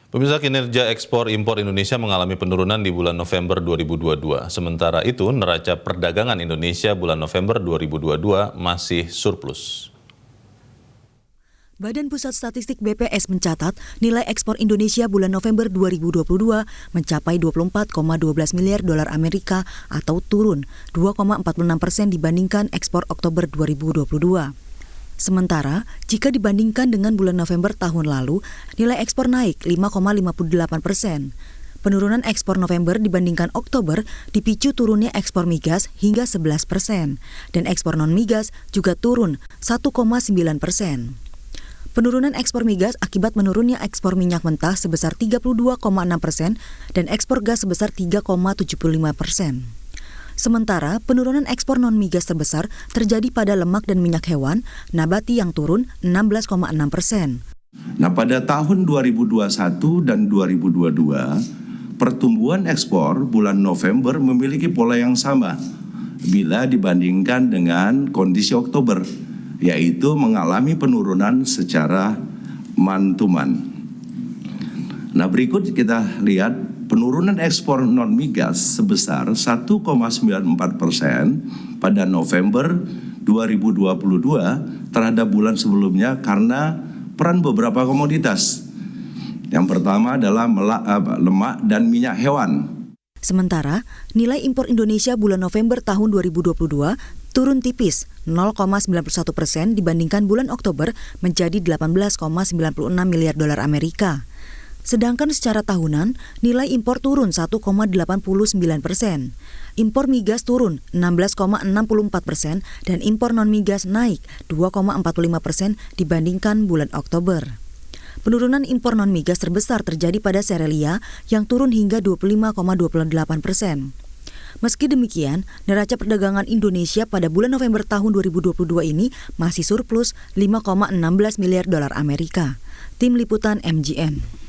Pemirsa, kinerja ekspor-impor Indonesia mengalami penurunan di bulan November 2022. Sementara itu, neraca perdagangan Indonesia bulan November 2022 masih surplus. Badan Pusat Statistik BPS mencatat nilai ekspor Indonesia bulan November 2022 mencapai 24,12 miliar dolar Amerika atau turun 2,46% dibandingkan ekspor Oktober 2022. Sementara, jika dibandingkan dengan bulan November tahun lalu, nilai ekspor naik 5,58%. Penurunan ekspor November dibandingkan Oktober dipicu turunnya ekspor migas hingga 11%, dan ekspor non-migas juga turun 1,9%. Penurunan ekspor migas akibat menurunnya ekspor minyak mentah sebesar 32,6% dan ekspor gas sebesar 3,75%. Sementara penurunan ekspor non-migas terbesar terjadi pada lemak dan minyak hewan, nabati yang turun 16,6%. Nah, pada tahun 2021 dan 2022, pertumbuhan ekspor bulan November memiliki pola yang sama bila dibandingkan dengan kondisi Oktober, yaitu mengalami penurunan secara man-to-man. Nah, berikut kita lihat penurunan ekspor non-migas sebesar 1,94% pada November 2022 terhadap bulan sebelumnya karena peran beberapa komoditas. Yang pertama adalah lemak dan minyak hewan. Sementara, nilai impor Indonesia bulan November tahun 2022 turun tipis 0,91% dibandingkan bulan Oktober menjadi 18,96 miliar dolar Amerika. Sedangkan secara tahunan, nilai impor turun 1,89%. Impor migas turun 16,64% dan impor non-migas naik 2,45% dibandingkan bulan Oktober. Penurunan impor non-migas terbesar terjadi pada serealia yang turun hingga 25,28%. Meski demikian, neraca perdagangan Indonesia pada bulan November tahun 2022 ini masih surplus 5,16 miliar dolar Amerika. Tim Liputan MGN.